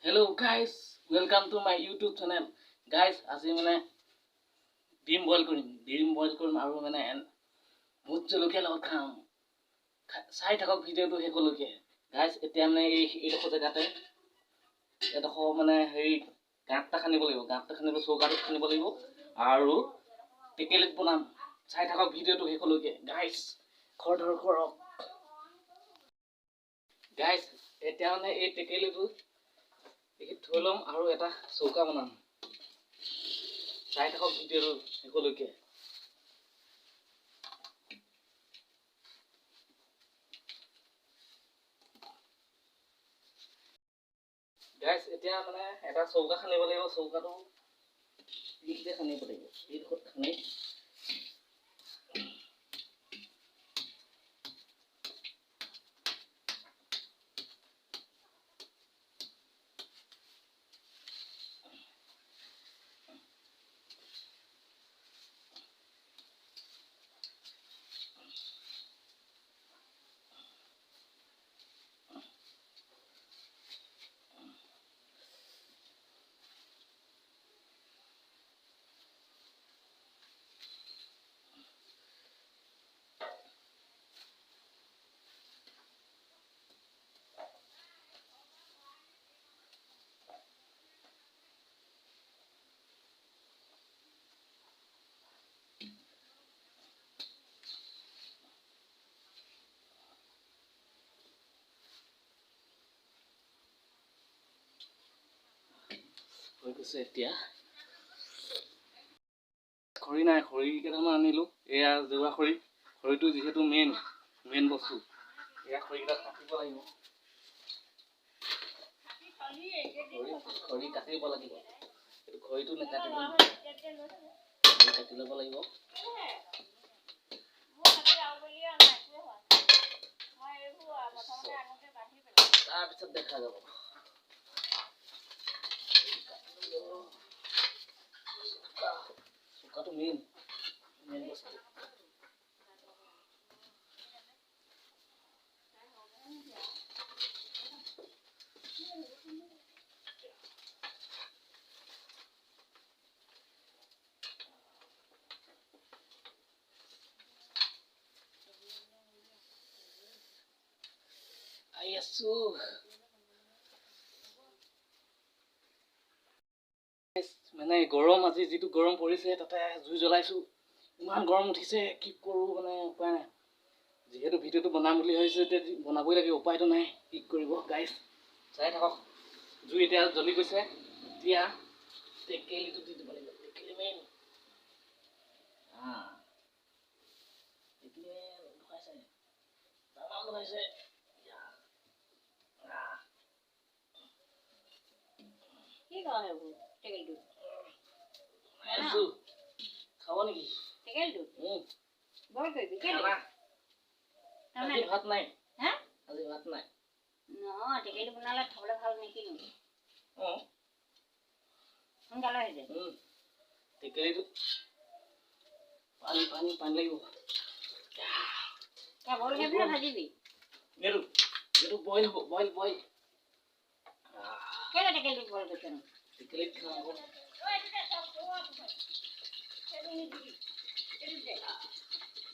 Hello guys, welcome to my YouTube channel. Guys, আজি মানে ডিম বইল কৰিম আৰু মানে ভোট জলকীয়া লগত খাম। চাই থাকক ভিডিঅ'টো শেষলৈকে। গাইজ এতিয়া মানে এইডোখৰ জেগাতে এডোখৰ মানে হেৰি গাঁত এটা খান্দিব লাগিব। গাঁত এটা খান্দিব চৌকাটোত খান্দিব লাগিব আৰু টেকেলিত বনাম। চাই থাকক ভিডিঅ'টো শেষলৈকে। গাইজ খৰধৰ কৰক। গাইজ এতিয়া মানে এই টেকেলিটো থৈ ল'ম আৰু এটা চৌকা বনাম। চাই থাকক ভিডিঅ'টো শেষলৈকে। গাইজ এতিয়া মানে এটা চৌকা খান্দিব লাগিব। চৌকাটো এইখিনিতে খান্দিব লাগিব। এইডোখৰত খান্দি হৈ গৈছে। এতিয়া খৰি নাই, খৰি কেইটামান আনিলোঁ। এয়া জোৰা খৰিটো যিহেতু মেইন বস্তু। এয়া খৰিকেইটা কাটিব লাগিব। খৰি কাটিব লাগিব। এইটো খৰিটো নেকাটিব, কাটি ল'ব লাগিব। তাৰপিছত দেখা যাব। চৌকাটো মেইন বস্তু। আহি আছো। মানে গৰম, আজি যিটো গৰম পৰিছে তাতে জুই জ্বলাইছো। ইমান গৰম উঠিছে, কি কৰোঁ মানে উপায় নাই। যিহেতু ভিডিঅ'টো বনাম বুলি ভাবিছোঁ, এতিয়া বনাবই লাগে, উপায়টো নাই। কি কৰিব গাইজ, চাই থাকক। জুই এতিয়া জ্বলি গৈছে। এতিয়া টেকেলিটো দি দিব লাগিব। টেকেলি মেইন। লগাইছে। কি কয় টেকেলিটো? খাব নেকি টেকেলিটো? বৰ কৰিবি আজি ভাত নাই। আজি ভাত নাই। নহয়, টেকেলি বনালে খাবলৈ ভাল নেকি? সোনকালে হৈ যায়। টেকেলিটো পানী লাগিব। বইল খাবি নে ভাজিবি? এইটো বইল হ'ব। বইল কেলে টেকেলিটো বইল কৰিছে? টেকেলিত খাব।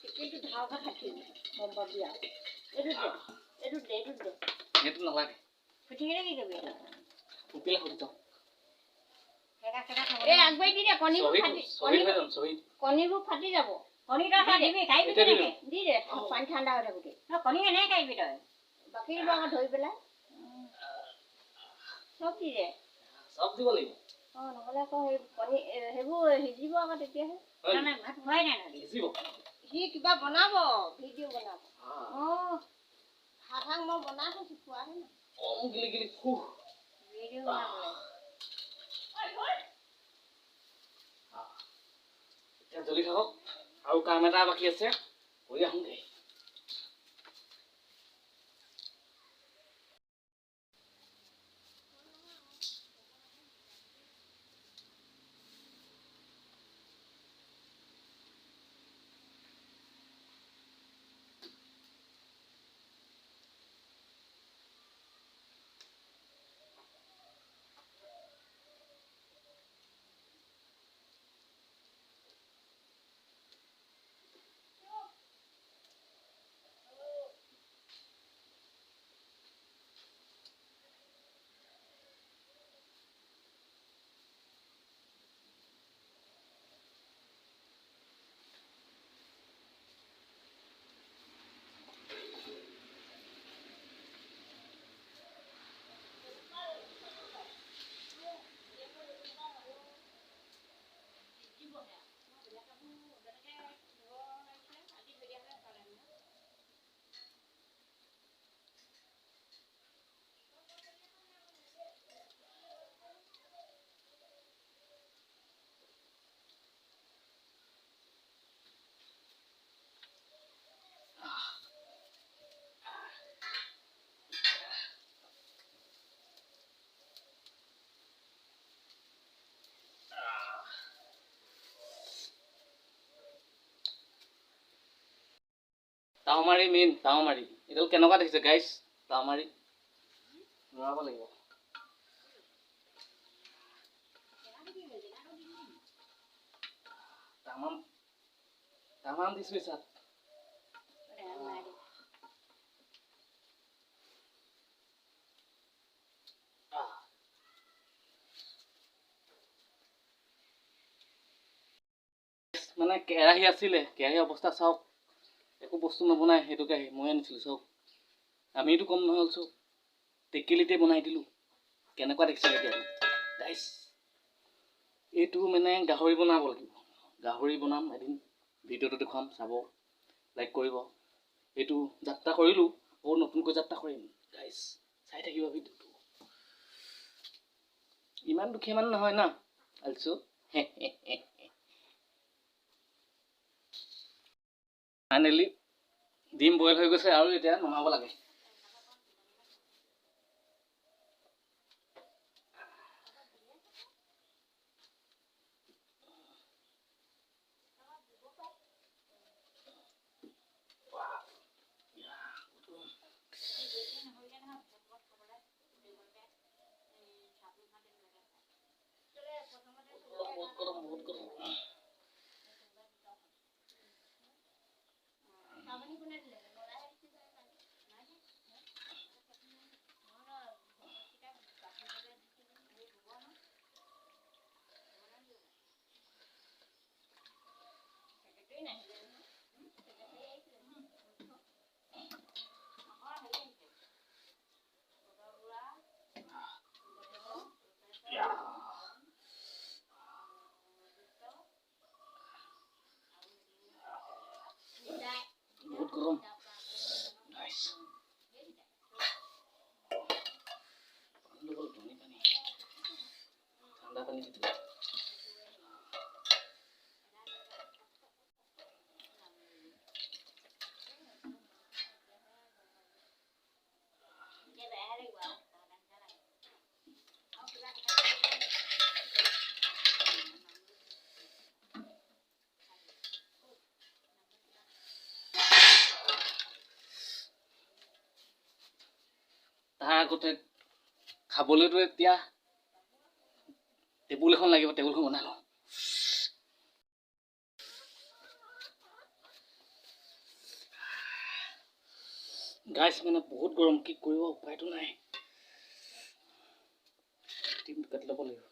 টেকেলিটো ঢালকে থাকিবি, গম পাবি আৰু। এইটো দে। সেইটো নালাগে। পিঠিকেইটা কি কৰিবি? ফুকিলে সুধি যাওঁ। আগবাঢ়ি দি দে, কণীবোৰ ফাটি যাব। কণীটা দিবি, খাইবি কেনেকে? দি দে, পানী ঠাণ্ডা হৈ থাকোঁতে। কণী এনেকে খাইবি তই। বাকীবোৰ আকৌ ধৰি পেলাই চব দি দে। চব দিব লাগিব। নহ'লে আকৌ কণী সেইবোৰ সিজিব আকৌ তেতিয়াহে। ভাত খোৱাই নাই নহয়। সি কিবা বনাব, ভিডিঅ' বনাব। ভাত মই বনাই থৈছোঁ, খোৱাহে নাই। ভিডিঅ' বনাব লাগে। এতিয়া জ্বলি থাকক, আৰু কাম এটা বাকী আছে, কৰি আহোঁগে। তাওমাৰি মেইন তাওমাৰি এডাল কেনেকুৱা দেখিছে গাইছ তাওমাৰি নোৱাব লাগিব তামাম তামাম দিছো সাত মানে কেৰাহী আছিলে কেৰাহী অৱস্থা চাওক একো বস্তু নবনাই সেইটো কেৰাহী মই আনিছিলোঁ চাওক আমিতো কম নহ'ল চব টেকেলিতে বনাই দিলোঁ কেনেকুৱা দেখিছে এতিয়া গাইছ এইটো মানে গাহৰি বনাব লাগিব গাহৰি বনাম এদিন ভিডিঅ'টো দেখুৱাম চাব লাইক কৰিব এইটো যাত্ৰা কৰিলোঁ আকৌ নতুনকৈ যাত্ৰা কৰিম গাইছ চাই থাকিব ভিডিঅ'টো ইমান দুখীয়া মানুহ নহয় না আলছো ফাইনেলি ডিম বইল হৈ গৈছে আৰু এতিয়া নমাব লাগে বহুত গৰম নাইস ঠাণ্ডা পানী দিতে তাৰ আগতে খাবলৈতো এতিয়া টেবুল এখন লাগিব টেবুলখন বনাই লওঁ গাইছ মানে বহুত গৰম কি কৰিব উপায়তো নাই ডিম কাটি ল'ব লাগিব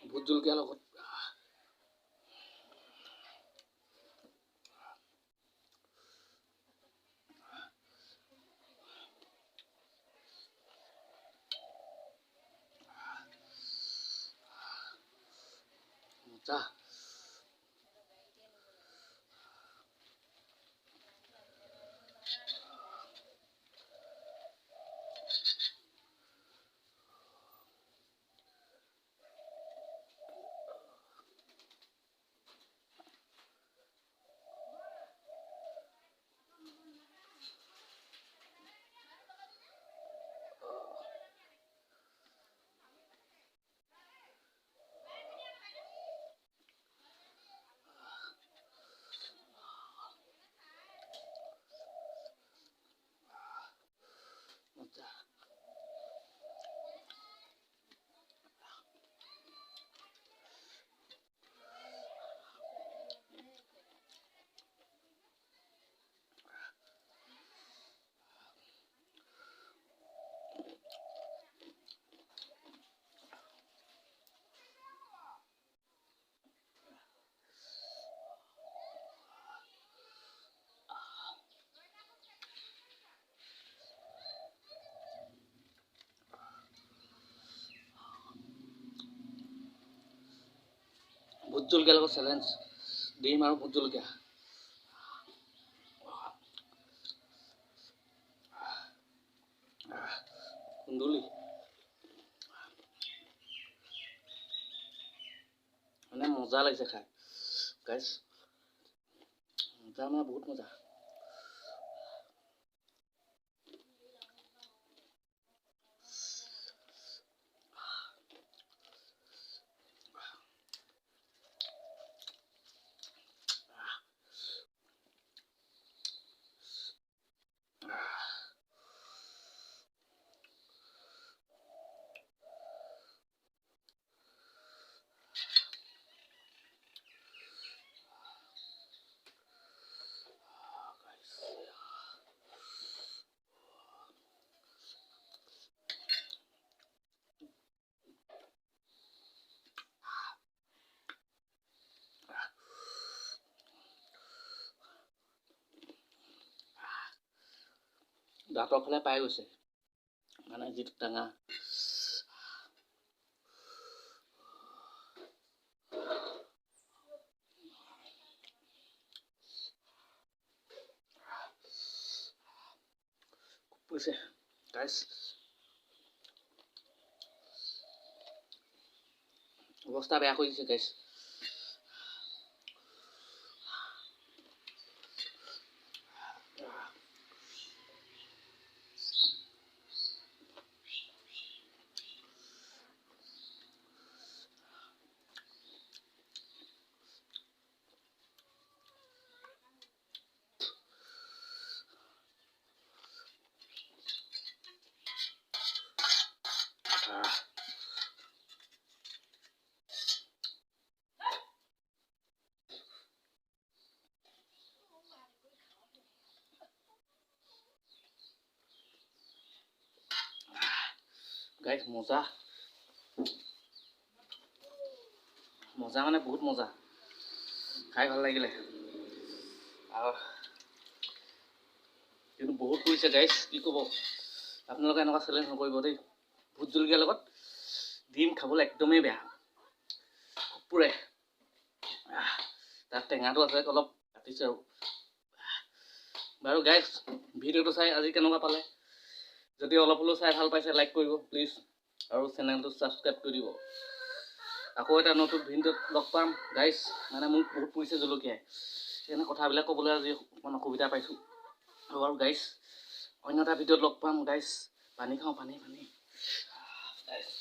ভোট জলকীয়া লগত মজা জলকীয়াৰ লগত চেলেঞ্জ ডিম আৰু ভোট জলকীয়া কুন্দুলি মানে মজা লাগিছে খাই গাইছ মজা মানে বহুত মজা দাঁতৰ ফালে পাই গৈছে মানে যিটো টেঙা কৈছে গাইছ অৱস্থা বেয়া কৰি দিছে গাইছ গাইছ মজা মজা মানে বহুত মজা খাই ভাল লাগিলে আৰু কিন্তু বহুত পৰিছে গাইছ কি ক'ব আপোনালোকে এনেকুৱা চেলেঞ্জ নকৰিব দেই ভোট জলকীয়াৰ লগত ডিম খাবলৈ একদমেই বেয়া পুৰে তাত টেঙাটো আছে অলপ কাটিছে আৰু বাৰু গাইছ ভিডিঅ'টো চাই আজি কেনেকুৱা পালে যদি অলপ হ'লেও চাই ভাল পাইছে লাইক কৰিব প্লিজ আৰু চেনেলটো ছাবস্ক্ৰাইব কৰি দিব আকৌ এটা নতুন ভিডিঅ'ত লগ পাম গাইছ মানে মোক বহুত পৰিছে জলকীয়াই সেইকাৰণে কথাবিলাক ক'বলৈ আজি অকণমান অসুবিধা পাইছোঁ আৰু গাইছ অন্য এটা ভিডিঅ'ত লগ পাম গাইছ পানী খাওঁ পানী গাইছ